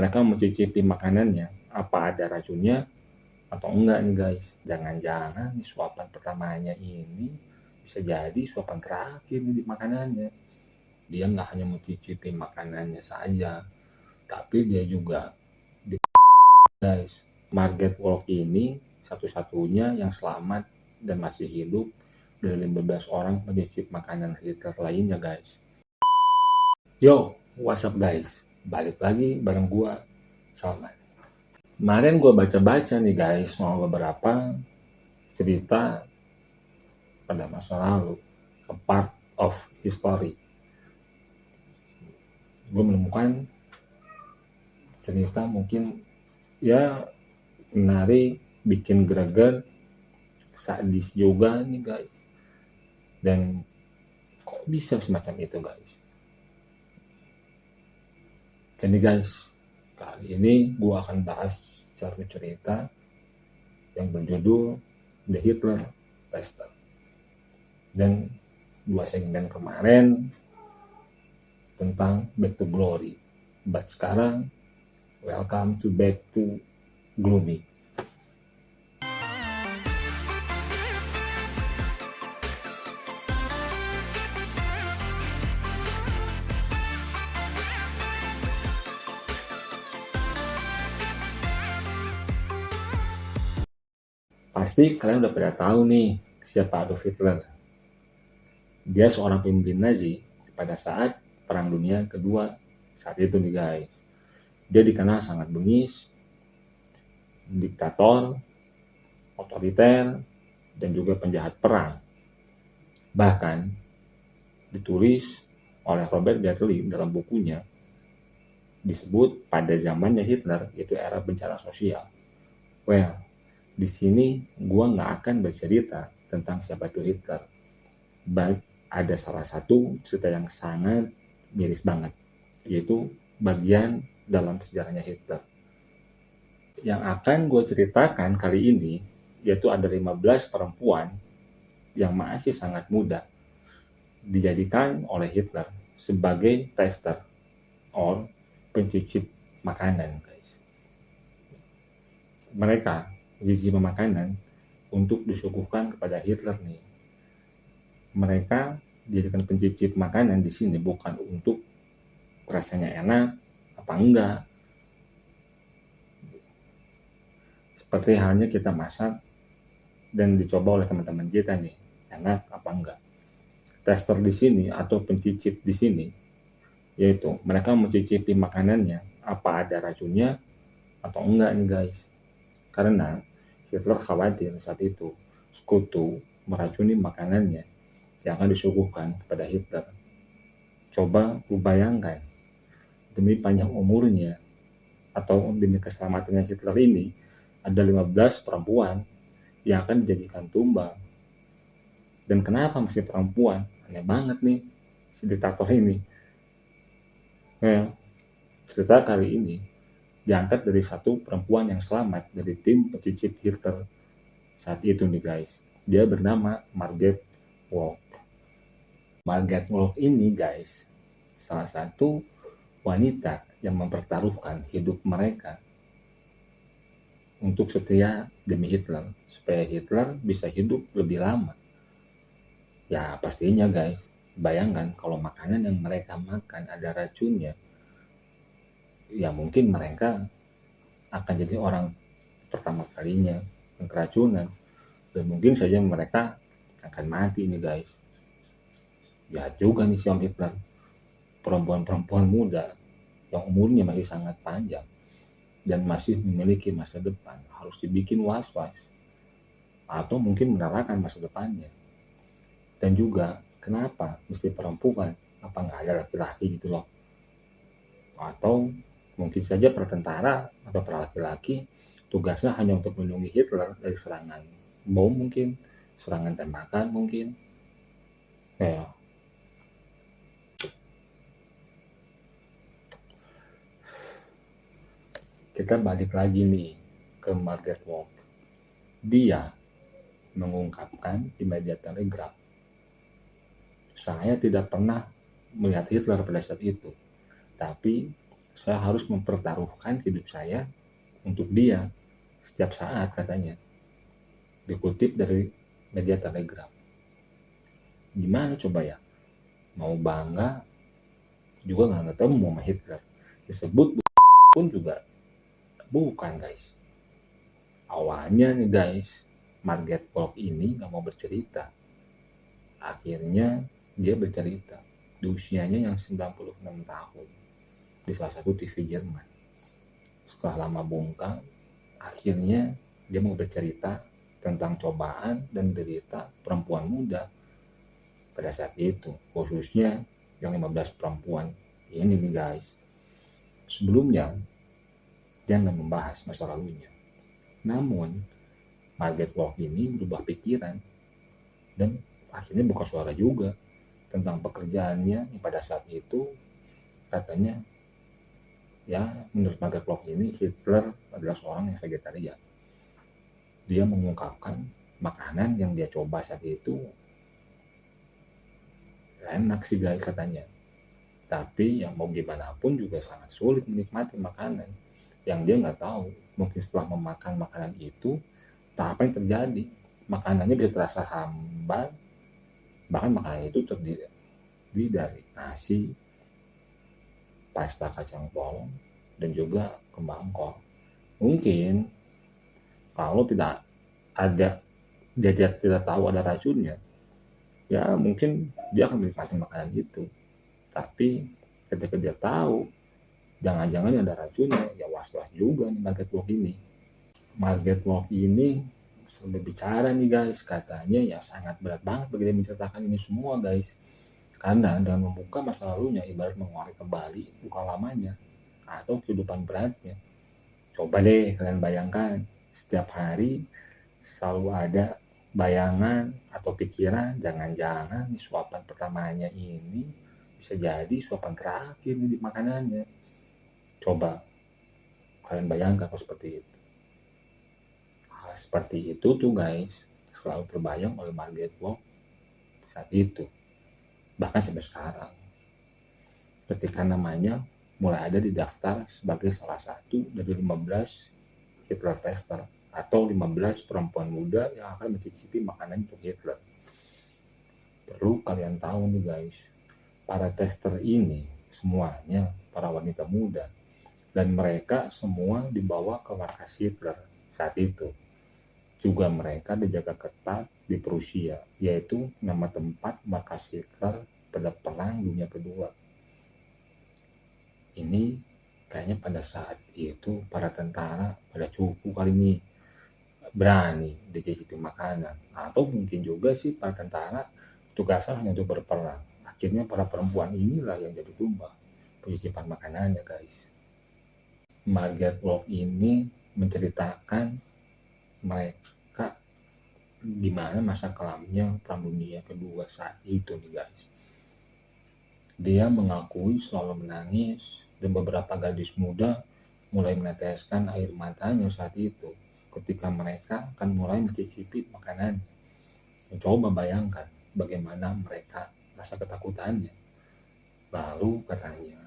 mereka mencicipi makanannya, apa ada racunnya atau enggak nih guys. Jangan-jangan nih suapan pertamanya ini bisa jadi suapan terakhir nih di makanannya. Dia nggak hanya mencicipi makanannya saja, tapi dia juga guys. Margaret Wolf ini satu-satunya yang selamat dan masih hidup dari 15 orang pencicip makanan Hitler lainnya guys. Yo, what's up guys? Balik lagi bareng gua, Salman. Kemarin gua baca-baca nih guys soal beberapa cerita pada masa lalu, a part of history. Gue menemukan cerita mungkin ya menarik, bikin greget, sadis juga nih guys. Dan kok bisa semacam itu guys? Jadi guys, kali ini gue akan bahas satu cerita yang berjudul The Hitler Tester. Dan 2 segmen kemarin tentang Back to Glory. But sekarang, welcome to Back to Gloomy. Pasti kalian udah pada tahu nih siapa Adolf Hitler. Dia seorang pemimpin Nazi pada saat Perang Dunia Kedua saat itu nih guys. Dia dikenal sangat bengis, diktator, otoriter, dan juga penjahat perang. Bahkan ditulis oleh Robert Gately dalam bukunya, disebut pada zamannya Hitler itu era bencana sosial. Well, di sini gua nggak akan bercerita tentang siapa itu Hitler, but ada salah satu cerita yang sangat miris banget, yaitu bagian dalam sejarahnya Hitler. Yang akan gue ceritakan kali ini, yaitu ada 15 perempuan yang masih sangat muda dijadikan oleh Hitler sebagai tester or pencicip makanan guys. Mereka mencicipi makanan untuk disuguhkan kepada Hitler nih. Mereka dijadikan pencicip makanan di sini bukan untuk rasanya enak apa enggak, seperti halnya kita masak dan dicoba oleh teman-teman kita nih, enak apa enggak. Tester di sini atau pencicip di sini, yaitu mereka mencicipi makanannya, apa ada racunnya atau enggak nih guys. Karena Hitler khawatir saat itu sekutu meracuni makanannya yang akan disuguhkan kepada Hitler. Coba lu bayangkan, demi panjang umurnya atau demi keselamatannya Hitler ini, ada 15 perempuan yang akan dijadikan tumbal. Dan kenapa mesti perempuan? Aneh banget nih si diktator ini. Nah, cerita kali ini diangkat dari satu perempuan yang selamat dari tim pencicip Hitler saat itu nih guys. Dia bernama Margaret Wolf. Margaret Wolf ini guys, salah satu wanita yang mempertaruhkan hidup mereka untuk setia demi Hitler, supaya Hitler bisa hidup lebih lama. Ya pastinya guys, bayangkan kalau makanan yang mereka makan ada racunnya, ya mungkin mereka akan jadi orang pertama kalinya yang keracunan, dan mungkin saja mereka akan mati nih guys. Ya juga nih si Om Hitler, perempuan-perempuan muda yang umurnya masih sangat panjang dan masih memiliki masa depan harus dibikin was-was atau mungkin merelakan masa depannya. Dan juga kenapa mesti perempuan, apa nggak ada laki-laki gitu loh, atau mungkin saja pertentara atau para laki-laki tugasnya hanya untuk melindungi Hitler dari serangan bom, mungkin serangan tembakan mungkin. Ya, kita balik lagi nih ke Margaret Wolf. Dia mengungkapkan di media Telegraph, saya tidak pernah melihat Hitler pada saat itu, tapi Saya harus mempertaruhkan hidup saya untuk dia setiap saat, katanya. Dikutip dari media Telegram. Gimana coba ya? Mau bangga juga nggak ketemu sama Hitler. Disebut pun juga bukan, guys. Awalnya nih guys, Margaret Polk ini nggak mau bercerita. Akhirnya dia bercerita di usianya yang 96 tahun di salah satu TV Jerman. Setelah lama bungkam, akhirnya dia mau bercerita tentang cobaan dan derita perempuan muda pada saat itu, khususnya yang 15 perempuan ini nih guys. Sebelumnya dia nggak membahas masa lalunya, namun Margaret Polk ini berubah pikiran dan akhirnya buka suara juga tentang pekerjaannya yang pada saat itu. Katanya ya, menurut Margaret Polk ini Hitler adalah seorang yang vegetarian. Dia mengungkapkan makanan yang dia coba saat itu enak sih guys, katanya. Tapi yang mau gimana pun juga sangat sulit menikmati makanan yang dia nggak tahu. Mungkin setelah memakan makanan itu, apa yang terjadi? Makanannya bisa terasa hambar, bahkan makanan itu terdiri dari nasi, pasta kacang polong, dan juga kembang kol. Mungkin kalau tidak ada, dia tidak tahu ada racunnya, ya mungkin dia akan menikmati makanan itu. Tapi ketika dia tahu jangan-jangan ada racunnya, ya was-was juga nih Margaret Polk ini. Margaret Polk ini berbicara nih guys, katanya ya sangat berat banget bagi dia menceritakan ini semua guys. Karena dengan membuka masa lalunya ibarat mengorek kembali luka lamanya atau kehidupan beratnya. Coba deh kalian bayangkan, setiap hari selalu ada bayangan atau pikiran, jangan-jangan suapan pertamanya ini bisa jadi suapan terakhir di makanannya. Coba kalian bayangkan kalau seperti itu. Hal seperti itu tuh guys selalu terbayang oleh Margaret Polk saat itu, bahkan sampai sekarang, ketika namanya mulai ada di daftar sebagai salah satu dari 15 Hitler tester atau 15 perempuan muda yang akan mencicipi makanan untuk Hitler. Perlu kalian tahu nih guys, para tester ini semuanya para wanita muda, dan mereka semua dibawa ke markas Hitler saat itu. Juga mereka dijaga ketat di Prusia, yaitu nama tempat markas Hitler pada Perang Dunia Kedua. Ini kayaknya pada saat itu para tentara pada cukup kali ini berani dicicipi makanan, atau mungkin juga sih para tentara tugasnya hanya untuk berperang. Akhirnya para perempuan inilah yang jadi tumbal penyicipan makanannya guys. Margaret Polk ini menceritakan mereka gimana masa kelamnya Perang Dunia Kedua saat itu nih guys. Dia mengakui selalu menangis dan beberapa gadis muda mulai meneteskan air matanya saat itu ketika mereka akan mulai mencicipi makanan. Coba bayangkan bagaimana mereka rasa ketakutannya. Lalu katanya,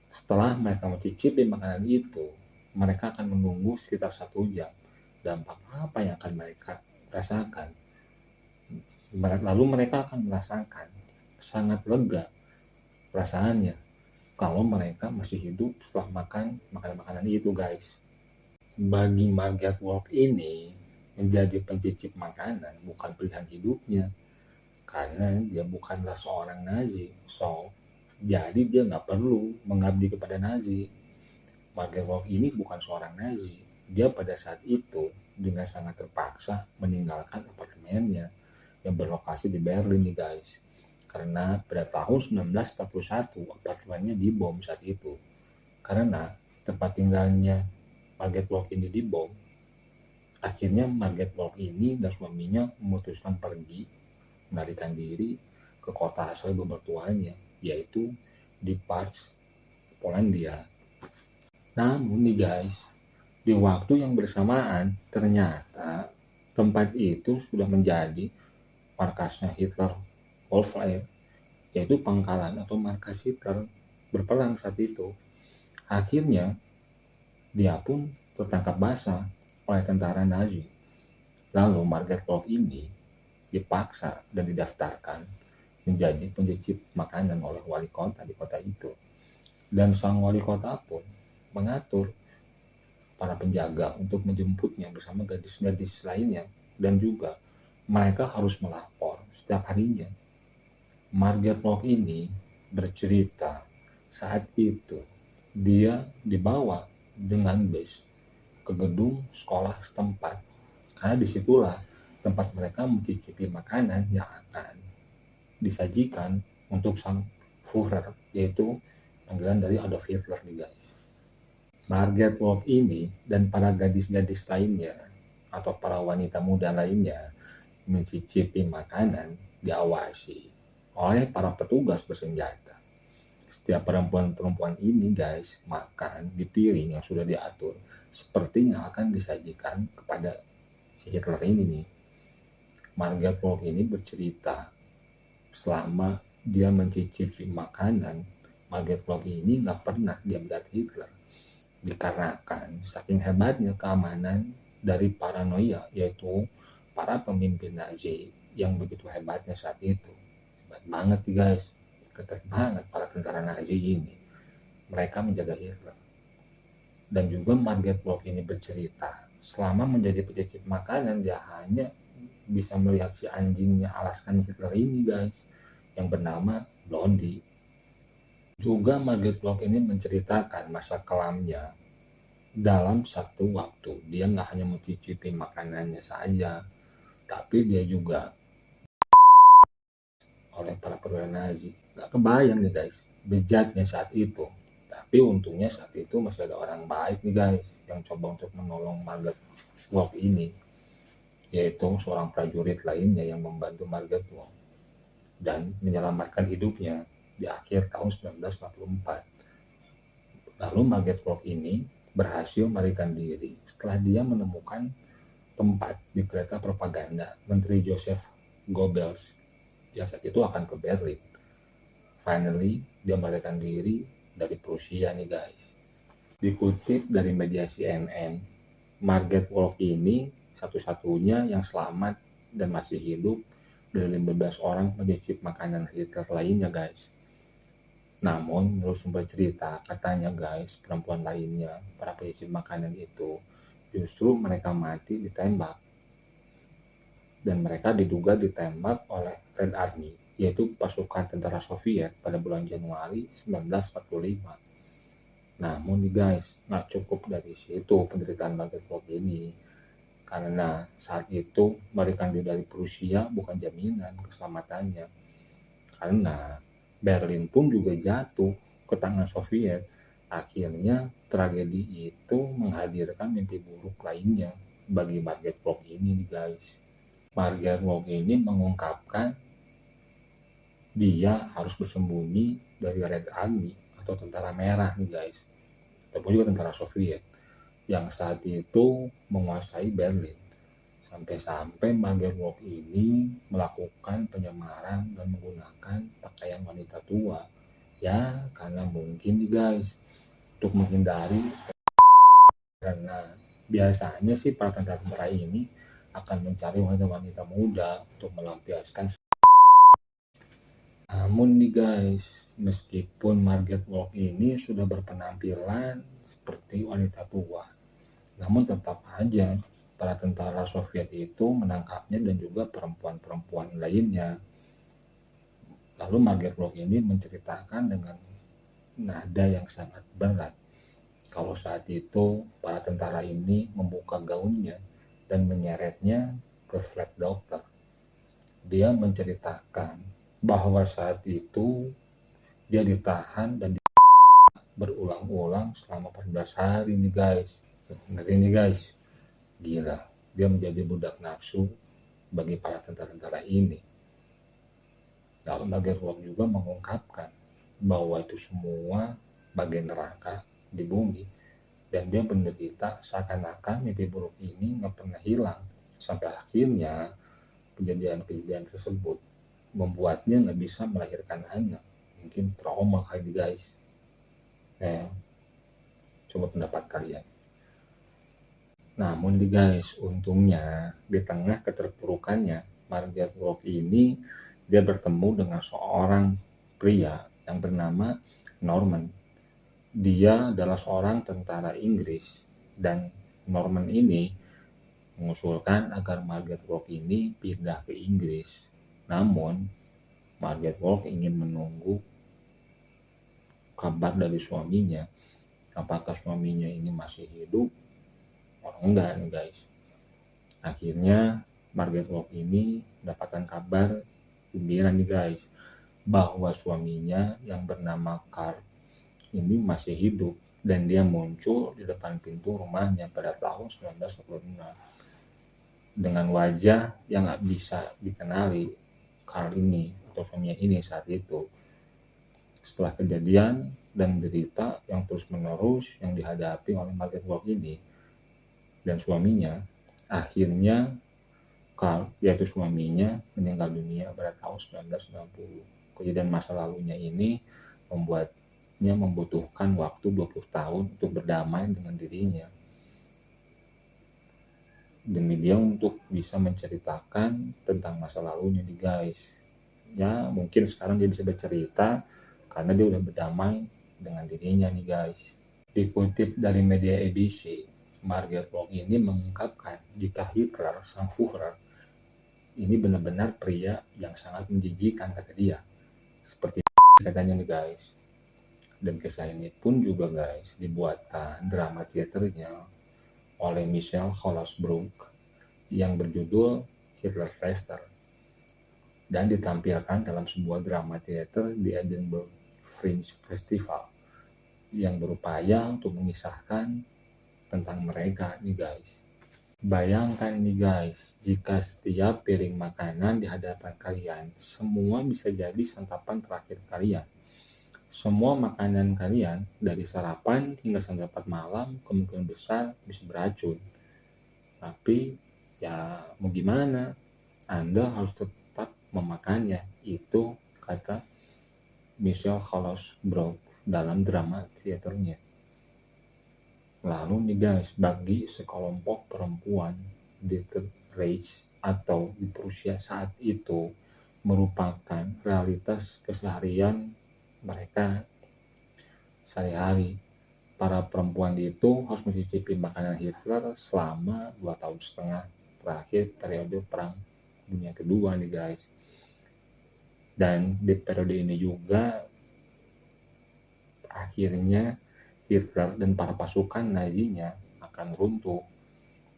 setelah mereka mencicipi makanan itu, mereka akan menunggu sekitar 1 jam. Dampak apa yang akan mereka rasakan? Lalu mereka akan merasakan sangat lega perasaannya kalau mereka masih hidup setelah makan makanan-makanan itu guys. Bagi Margaret Polk ini, menjadi pencicip makanan bukan pilihan hidupnya, karena dia bukanlah seorang Nazi. Jadi dia nggak perlu mengabdi kepada Nazi. Margaret Polk ini bukan seorang Nazi. Dia pada saat itu dengan sangat terpaksa meninggalkan apartemennya yang berlokasi di Berlin nih guys. Karena pada tahun 1941 apartemennya dibom saat itu. Karena tempat tinggalnya Margaret Polk ini dibom, akhirnya Margaret Polk ini dan suaminya memutuskan pergi melarikan diri ke kota asal ibu mertuanya, yaitu di Pars, Polandia. Namun nih guys, di waktu yang bersamaan ternyata tempat itu sudah menjadi markasnya Hitler Hoflair, yaitu pangkalan atau markas Hitler berperang saat itu. Akhirnya dia pun tertangkap basah oleh tentara Nazi. Lalu Margaret Lock ini dipaksa dan didaftarkan menjadi pencicip makanan oleh wali kota di kota itu. Dan sang wali kota pun mengatur para penjaga untuk menjemputnya bersama gadis-gadis lainnya, dan juga mereka harus melapor setiap harinya. Margaret Lock ini bercerita saat itu dia dibawa dengan bus ke gedung sekolah setempat, karena disitulah tempat mereka mencicipi makanan yang akan disajikan untuk sang Führer, yaitu panggilan dari Adolf Hitler nih guys. Margaret Lock ini dan para gadis-gadis lainnya atau para wanita muda lainnya mencicipi makanan diawasi oleh para petugas bersenjata. Setiap perempuan-perempuan ini guys makan di piring yang sudah diatur seperti yang akan disajikan kepada si Hitler ini nih. Margaret Lock ini bercerita selama dia mencicipi makanan, Margaret Lock ini nggak pernah dia melihat Hitler, dikarenakan saking hebatnya keamanan dari paranoia, yaitu para pemimpin Nazi yang begitu hebatnya saat itu. Hebat banget nih guys, ketat banget para tentara Nazi ini, mereka menjaga Hitler. Dan juga Margaret Lock ini bercerita selama menjadi pencicip makanan dia hanya bisa melihat si anjingnya Alaskan Hitler ini guys, yang bernama Blondie. Juga Margaret Lock ini menceritakan masa kelamnya. Dalam satu waktu dia nggak hanya mencicipi makanannya saja, tapi dia juga oleh para perwira Nazi. Nggak kebayang nih guys bejatnya saat itu. Tapi untungnya saat itu masih ada orang baik nih guys yang coba untuk menolong Margaret Lock ini, yaitu seorang prajurit lainnya yang membantu Margaret Lock dan menyelamatkan hidupnya di akhir tahun 1944. Lalu Margaret Lock ini berhasil melarikan diri setelah dia menemukan tempat di kereta propaganda Menteri Joseph Goebbels yang saat itu akan ke Berlin. Finally, dia melarikan diri dari Prusia nih guys. Dikutip dari media CNN, Margaret Lock ini satu-satunya yang selamat dan masih hidup dari 15 orang pencicip makanan Hitler lainnya guys. Namun menurut sumber cerita katanya guys, perempuan lainnya, para pencicip makanan itu justru mereka mati ditembak, dan mereka diduga ditembak oleh Red Army, yaitu pasukan tentara Soviet pada bulan Januari 1945. Namun nih guys, nggak cukup dari situ penderitaan Margaret Lock ini, karena saat itu melarikan diri dari Prusia bukan jaminan keselamatannya, karena Berlin pun juga jatuh ke tangan Soviet. Akhirnya tragedi itu menghadirkan mimpi buruk lainnya bagi Margaret Lock ini guys. Margaret Lock ini mengungkapkan dia harus bersembunyi dari Red Army atau tentara merah nih guys, ataupun juga tentara Soviet yang saat itu menguasai Berlin. Sampai-sampai Margaret Lock ini melakukan penyamaran dan menggunakan pakaian wanita tua. Ya, karena mungkin nih guys, untuk menghindari, karena biasanya sih para tentara ini akan mencari wanita-wanita muda untuk melampiaskan. Namun nih guys, meskipun Margaret Lock ini sudah berpenampilan seperti wanita tua, namun tetap aja para tentara Soviet itu menangkapnya dan juga perempuan-perempuan lainnya. Lalu Margaret Lock ini menceritakan dengan nada yang sangat berat kalau saat itu para tentara ini membuka gaunnya dan menyeretnya ke flat dokter. Dia menceritakan bahwa saat itu dia ditahan dan berulang-ulang selama 14 hari nih guys. Ngeri nih guys. Gila, dia menjadi budak nafsu bagi para tentara-tentara ini. Lalu Margaret Lock juga mengungkapkan bahwa itu semua bagian neraka di bumi, dan dia menderita seakan-akan mimpi buruk ini nggak pernah hilang, sampai akhirnya kejadian-kejadian tersebut membuatnya nggak bisa melahirkan anak. Mungkin trauma kali guys. coba pendapat kalian. Namun nih guys, untungnya di tengah keterpurukannya, Margaret Rook ini dia bertemu dengan seorang pria yang bernama Norman. Dia adalah seorang tentara Inggris dan Norman ini mengusulkan agar Margaret Rook ini pindah ke Inggris. Namun Margaret Rook ingin menunggu kabar dari suaminya, apakah suaminya ini masih hidup atau enggak nih guys. Akhirnya Margaret Rook ini mendapatkan kabar gembira nih guys, bahwa suaminya yang bernama Carl ini masih hidup dan dia muncul di depan pintu rumahnya pada tahun 1946 dengan wajah yang gak bisa dikenali Carl ini atau suaminya ini saat itu. Setelah kejadian dan derita yang terus menerus yang dihadapi oleh Margaret Rook ini dan suaminya, akhirnya Carl, yaitu suaminya, meninggal dunia pada tahun 1990. Kejadian masa lalunya ini membuatnya membutuhkan waktu 20 tahun untuk berdamai dengan dirinya. Demi dia untuk bisa menceritakan tentang masa lalunya nih guys. Ya mungkin sekarang dia bisa bercerita karena dia udah berdamai dengan dirinya nih guys. Dikutip dari media ABC, Margaret Rook ini mengungkapkan jika Hitler, sang Führer, ini benar-benar pria yang sangat menjijikan kata dia. Seperti katanya nih guys. Dan kisah ini pun juga guys dibuatkan drama teaternya oleh Michelle Holzbrook yang berjudul Hitler Tester dan ditampilkan dalam sebuah drama teater di Edinburgh Fringe Festival yang berupaya untuk mengisahkan tentang mereka nih guys. Bayangkan nih guys, jika setiap piring makanan di hadapan kalian semua bisa jadi santapan terakhir kalian. Semua makanan kalian dari sarapan hingga santapan malam kemungkinan besar bisa beracun. Tapi ya mau gimana, Anda harus tetap memakannya. Itu kata Michelle Holzbrook dalam drama teaternya. Lalu nih guys, bagi sekelompok perempuan di Third Reich atau di Prusia saat itu merupakan realitas keseharian mereka sehari-hari. Para perempuan itu harus mencicipi makanan Hitler selama 2,5 tahun terakhir periode Perang Dunia Kedua nih guys. Dan di periode ini juga akhirnya Hitler dan para pasukan Nazinya akan runtuh.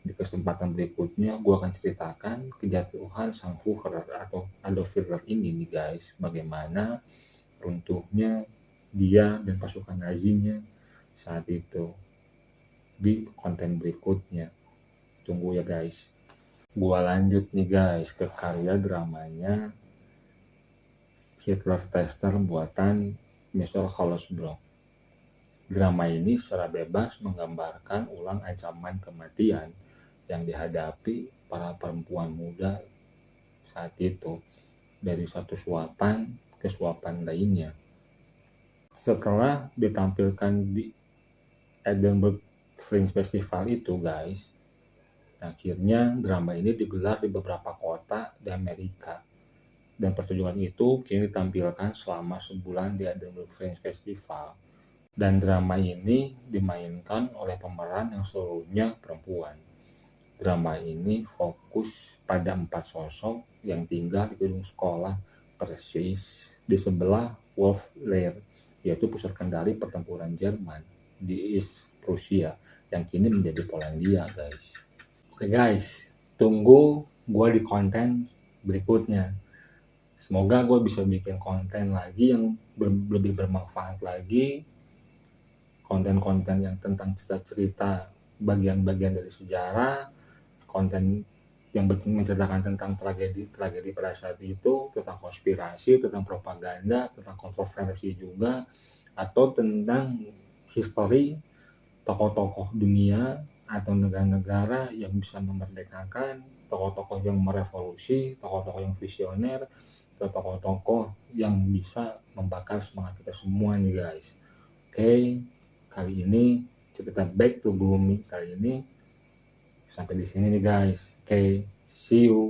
Di kesempatan berikutnya gue akan ceritakan kejatuhan sang Führer atau Adolf Hitler ini nih guys, bagaimana runtuhnya dia dan pasukan Nazinya saat itu di konten berikutnya. Tunggu ya guys. Gue lanjut nih guys ke karya dramanya Hitler Tester buatan Michelle Holzbrook. Drama ini secara bebas menggambarkan ulang ancaman kematian yang dihadapi para perempuan muda saat itu dari satu suapan ke suapan lainnya. Setelah ditampilkan di Edinburgh Fringe Festival itu guys, akhirnya drama ini digelar di beberapa kota di Amerika. Dan pertunjukan itu kini ditampilkan selama sebulan di Edinburgh Fringe Festival. Dan drama ini dimainkan oleh pemeran yang seluruhnya perempuan. Drama ini fokus pada 4 sosok yang tinggal di gedung sekolah persis di sebelah Wolf Lair, yaitu pusat kendali pertempuran Jerman di East Prussia yang kini menjadi Polandia guys. Oke guys, tunggu gue di konten berikutnya. Semoga gue bisa bikin konten lagi yang lebih bermanfaat lagi, konten-konten yang tentang cerita-cerita bagian-bagian dari sejarah, konten yang menceritakan tentang tragedi pada saat itu, tentang konspirasi, tentang propaganda, tentang kontroversi juga, atau tentang history tokoh-tokoh dunia atau negara-negara yang bisa memerdekakan, tokoh-tokoh yang merevolusi, tokoh-tokoh yang visioner, atau tokoh-tokoh yang bisa membakar semangat kita semua nih guys. Oke, kali ini cerita Back to Bumi kali ini sampai di sini nih guys. Oke, see you.